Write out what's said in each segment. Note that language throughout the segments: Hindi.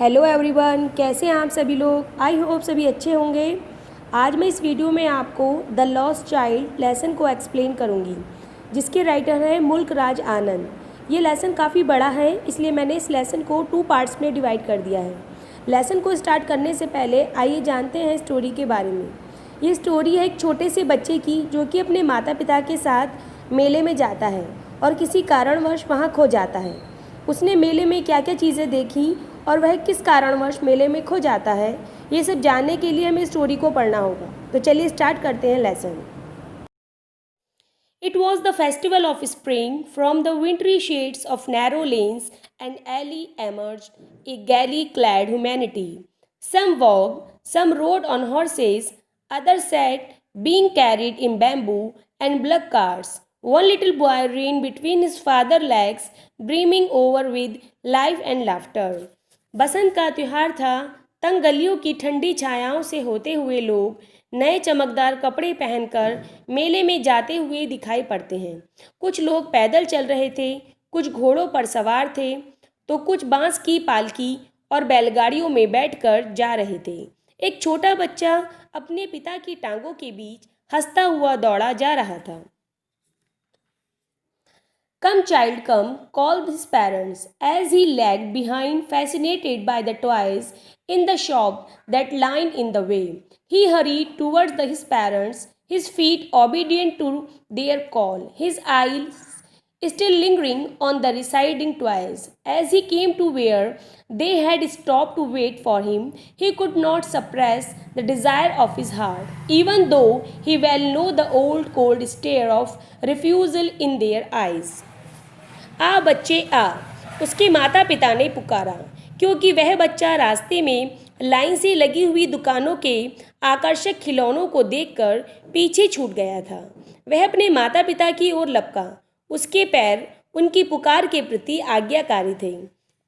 हेलो एवरीवन, कैसे हैं आप सभी लोग। आई होप सभी अच्छे होंगे। आज मैं इस वीडियो में आपको द लॉस्ट चाइल्ड लेसन को एक्सप्लेन करूंगी, जिसके राइटर हैं मुल्क राज आनंद। ये लेसन काफ़ी बड़ा है, इसलिए मैंने इस लेसन को 2 पार्ट्स में डिवाइड कर दिया है। लेसन को स्टार्ट करने से पहले आइए जानते हैं स्टोरी के बारे में। ये स्टोरी है एक छोटे से बच्चे की, जो कि अपने माता पिता के साथ मेले में जाता है और किसी कारणवश वहाँ खो जाता है। उसने मेले में क्या क्या चीज़ें देखी और वह किस कारणवश मेले में खो जाता है, ये सब जानने के लिए हमें स्टोरी को पढ़ना होगा। तो चलिए स्टार्ट करते हैं lesson. It was the festival of spring. From the wintry shades of narrow lanes and alley emerged a gaily clad humanity. Some walked, some rode on horses, others sat, being carried in bamboo and bullock carts. One little boy ran between his father's legs, brimming over with life and laughter. बसंत का त्योहार था। तंग गलियों की ठंडी छायाओं से होते हुए लोग नए चमकदार कपड़े पहनकर मेले में जाते हुए दिखाई पड़ते हैं। कुछ लोग पैदल चल रहे थे, कुछ घोड़ों पर सवार थे, तो कुछ बांस की पालकी और बैलगाड़ियों में बैठकर जा रहे थे। एक छोटा बच्चा अपने पिता की टांगों के बीच हंसता हुआ दौड़ा जा रहा था। Come, child, come, called his parents, as he lagged behind, fascinated by the toys in the shop that lined in the way. He hurried towards his parents, his feet obedient to their call, his eyes still lingering on the receding toys. As he came to where they had stopped to wait for him, he could not suppress the desire of his heart, even though he well knew the old cold stare of refusal in their eyes. आ बच्चे आ, उसके माता पिता ने पुकारा, क्योंकि वह बच्चा रास्ते में लाइन से लगी हुई दुकानों के आकर्षक खिलौनों को देखकर पीछे छूट गया था। वह अपने माता पिता की ओर लपका। उसके पैर उनकी पुकार के प्रति आज्ञाकारी थे,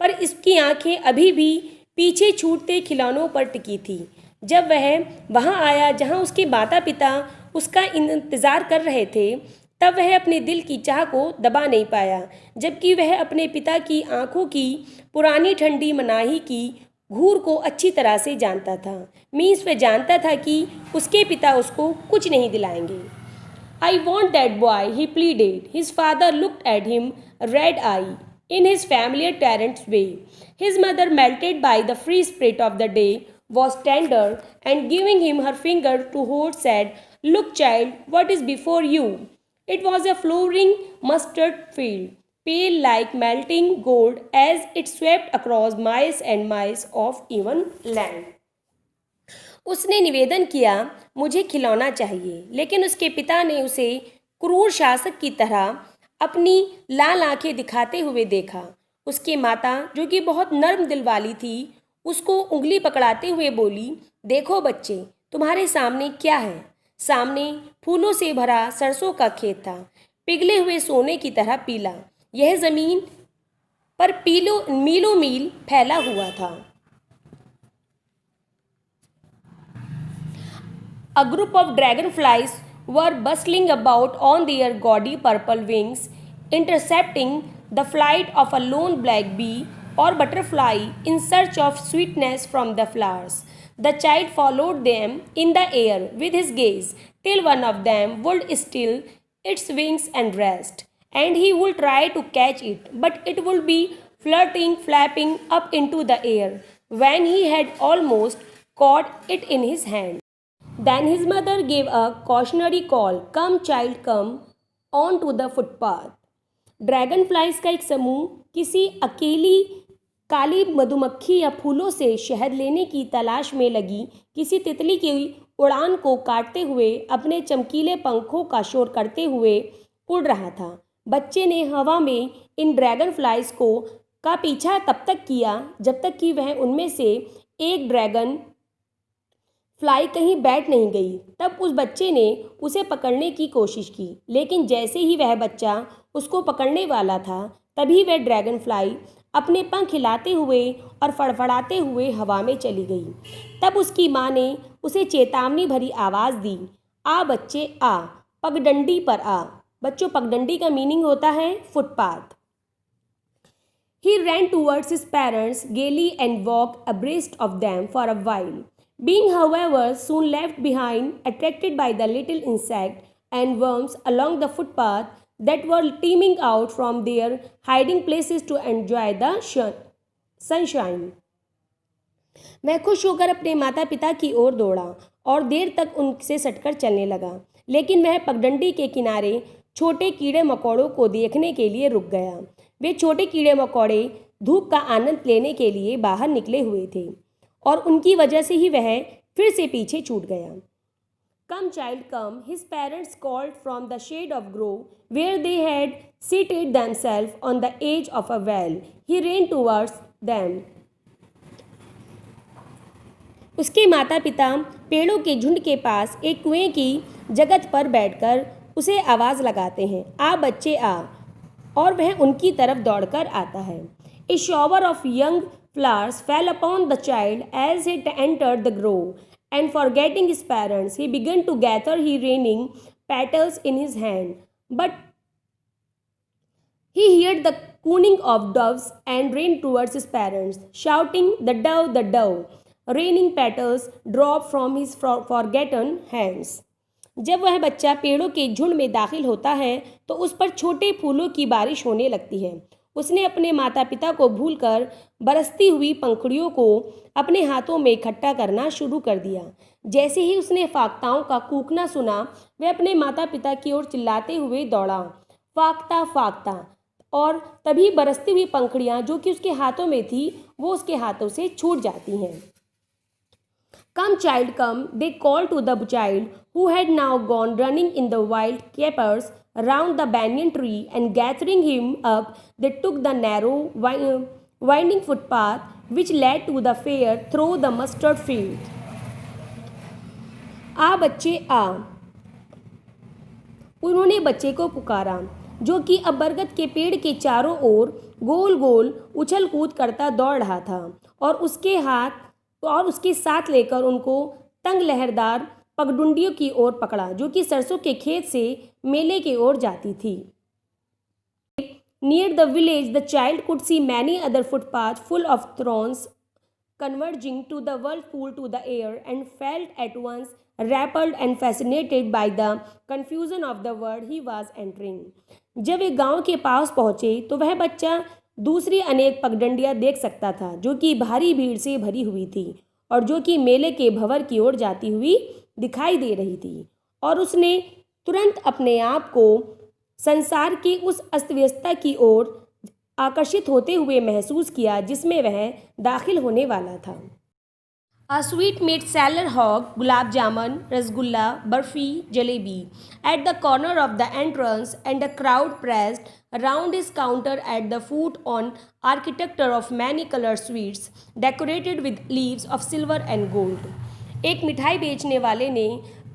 पर इसकी आंखें अभी भी पीछे छूटते खिलौनों पर टिकी थी। जब वह वहां आया जहां उसके माता पिता उसका इंतज़ार कर रहे थे, तब वह अपने दिल की चाह को दबा नहीं पाया, जबकि वह अपने पिता की आंखों की पुरानी ठंडी मनाही की घूर को अच्छी तरह से जानता था। मीन्स वह जानता था कि उसके पिता उसको कुछ नहीं दिलाएंगे। I want that boy, he pleaded. His father looked at him, red-eyed, in his familiar tyrant's way. His mother, melted by the free spirit of the day, was tender, and giving him her finger to hold, said, "Look, child, what is before you?" It was a flowering mustard field, pale like melting gold as it swept across miles and miles of even land. उसने निवेदन किया, मुझे खिलौना चाहिए, लेकिन उसके पिता ने उसे क्रूर शासक की तरह अपनी लाल आंखें दिखाते हुए देखा। उसकी माता, जो कि बहुत नर्म दिल वाली थी, उसको उंगली पकड़ाते हुए बोली, देखो बच्चे, तुम्हारे सामने क्या है। सामने फूलों से भरा सरसों का खेत था, पिघले हुए सोने की तरह पीला। यह जमीन पर मीलों मील फैला हुआ था। A group of dragonflies were bustling about on their gaudy purple wings, intercepting the flight of a lone black bee or butterfly in search of sweetness from the flowers. The child followed them in the air with his gaze till one of them would still its wings and rest, and he would try to catch it, but it would be flirting, flapping up into the air when he had almost caught it in his hand. Then his mother gave a cautionary call, "Come, child, come on to the footpath." Dragon flies का एक समूह किसी अकेली काली मधुमक्खी या फूलों से शहद लेने की तलाश में लगी किसी तितली की उड़ान को काटते हुए अपने चमकीले पंखों का शोर करते हुए उड़ रहा था। बच्चे ने हवा में इन ड्रैगन फ्लाइज का पीछा तब तक किया जब तक कि वह उनमें से एक ड्रैगन फ्लाई कहीं बैठ नहीं गई। तब उस बच्चे ने उसे पकड़ने की कोशिश की, लेकिन जैसे ही वह बच्चा उसको पकड़ने वाला था, तभी वह ड्रैगन फ्लाई अपने पंख हिलाते हुए और फड़फड़ाते हुए हवा में चली गई। तब उसकी माँ ने उसे चेतावनी भरी आवाज़ दी, आ बच्चे आ, पगडंडी पर आ। बच्चों, पगडंडी का मीनिंग होता है footpath. He ran towards his parents gaily and walked abreast of them for a while, being, however, soon left behind, attracted by the little insect and worms along the footpath that were teeming out from their hiding places to enjoy the sunshine. वह खुश होकर अपने माता पिता की ओर दौड़ा और देर तक उनसे सटकर चलने लगा, लेकिन वह पगडंडी के किनारे छोटे कीड़े मकोड़ों को देखने के लिए रुक गया। वे छोटे कीड़े मकोड़े धूप का आनंद लेने के लिए बाहर निकले हुए थे और उनकी वजह से ही वह फिर से पीछे छूट गया। Come, child, come, his parents called from the shade of grove where they had seated themselves on the edge of a well. He ran towards them. उसके माता पिता पेड़ों के झुंड के पास एक कुएं की जगत पर बैठकर उसे आवाज़ लगाते हैं, आ बच्चे आ, और वह उनकी तरफ दौड़कर आता है। A shower of young flowers fell upon the child as he entered the grove, and forgetting his parents, he began to gather his raining petals in his hand. But he heard the cooing of doves and ran towards his parents, shouting, the dove, the dove. Raining petals dropped from his forgotten hands. जब वह बच्चा पेड़ों के झुंड में दाखिल होता है तो उस पर छोटे फूलों की बारिश होने लगती है। उसने अपने माता पिता को भूलकर बरसती हुई पंखुड़ियों को अपने हाथों में इकट्ठा करना शुरू कर दिया। जैसे ही उसने फाख्ताओं का कूकना सुना, वह अपने माता पिता की ओर चिल्लाते हुए दौड़ा, फाख्ता फाख्ता, और तभी बरसती हुई पंखुड़ियाँ जो कि उसके हाथों में थी वो उसके हाथों से छूट जाती हैं। Come, child, come, they called to the child, who had now gone running in the wild capers round the banyan tree, and gathering him up, they took the narrow, winding footpath which led to the fair through the mustard field. आ बच्चे आ, उन्होंने बच्चे को पुकारा जो कि अब बरगद के पेड़ के चारों ओर गोल गोल उछल कूद करता दौड़ रहा था और उसके साथ लेकर उनको तंग लहरदार पगडुंडियों की ओर पकड़ा जो कि सरसों के खेत से मेले की ओर जाती थी। Near the village, the child could see many other footpaths full of thorns converging to the whirlpool to the air, and felt at once repelled and fascinated by the confusion of the world he was entering. जब वे गांव के पास पहुंचे तो वह बच्चा दूसरी अनेक पगडंडियां देख सकता था जो कि भारी भीड़ से भरी हुई थी और जो कि मेले के भंवर की ओर जाती हुई दिखाई दे रही थी, और उसने तुरंत अपने आप को संसार की उस अस्तव्यस्तता की ओर आकर्षित होते हुए महसूस किया जिसमें वह दाखिल होने वाला था। A sweet-meat seller hawked gulab jamun, rasgulla, barfi, jalebi at the corner of the entrance, and the crowd pressed around his counter at the foot on architecture of many colored sweets decorated with leaves of silver and gold. एक मिठाई बेचने वाले ने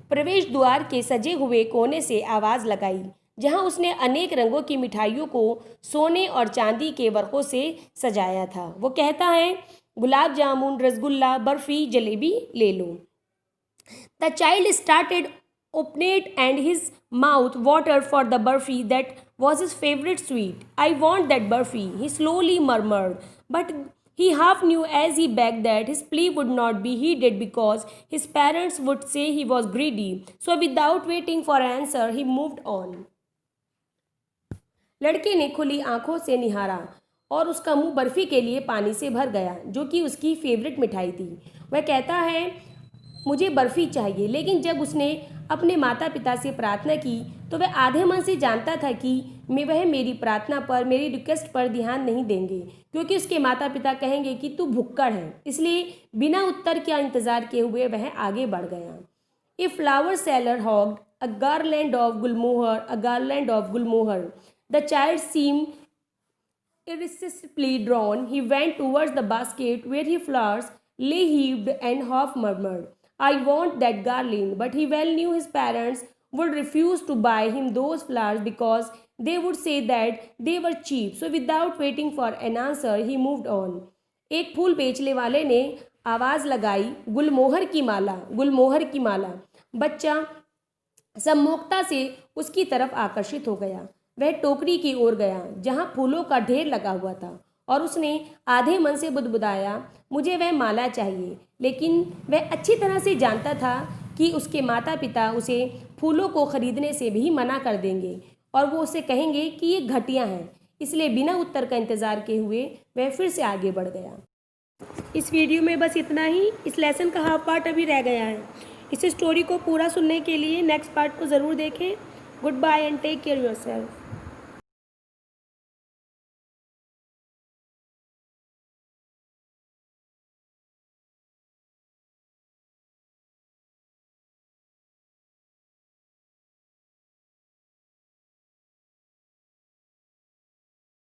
प्रवेश द्वार के सजे हुए कोने से आवाज़ लगाई जहां उसने अनेक रंगों की मिठाइयों को सोने और चांदी के वर्कों से सजाया था। वो कहता है, गुलाब जामुन, रसगुल्ला, बर्फी, जलेबी ले लो। The child started opened and his mouth watered for the burfi that was his favorite sweet. I want that burfi, he slowly murmured, but he half knew as he begged that his plea would not be heeded because his parents would say he was greedy. So without waiting for an answer, he moved on. लड़के ने खुली आंखों से निहारा और उसका मुंह बर्फ़ी के लिए पानी से भर गया जो कि उसकी फेवरेट मिठाई थी। वह कहता है, मुझे बर्फ़ी चाहिए, लेकिन जब उसने अपने माता पिता से प्रार्थना की तो वह आधे मन से जानता था कि वह मेरी प्रार्थना पर, मेरी रिक्वेस्ट पर ध्यान नहीं देंगे क्योंकि उसके माता पिता कहेंगे कि तू भुक्कड़ है। इसलिए बिना उत्तर का इंतज़ार किए हुए वह आगे बढ़ गया। A flower seller hawked a garland of gulmohar, a garland of gulmohar. The child seemed irresistibly drawn. He went towards the basket where his flowers lay heaped and half murmured, I want that garland, but he well knew his parents would refuse to buy him those flowers because they would say that they were cheap. So without waiting for an answer, he moved on. एक फूल बेचने वाले ने आवाज़ लगाई, गुलमोहर की माला, गुलमोहर की माला। बच्चा सम्मोहकता से उसकी तरफ आकर्षित हो गया। वह टोकरी की ओर गया जहां फूलों का ढेर लगा हुआ था और उसने आधे मन से बुदबुदाया, मुझे वह माला चाहिए। लेकिन वह अच्छी तरह से जानता था कि उसके माता पिता उसे फूलों को खरीदने से भी मना कर देंगे और वो उसे कहेंगे कि ये घटिया हैं। इसलिए बिना उत्तर का इंतज़ार किए हुए वह फिर से आगे बढ़ गया। इस वीडियो में बस इतना ही। इस लेसन का हाफ पार्ट अभी रह गया है। इस स्टोरी को पूरा सुनने के लिए नेक्स्ट पार्ट को ज़रूर देखें। Good bye and take care yourself.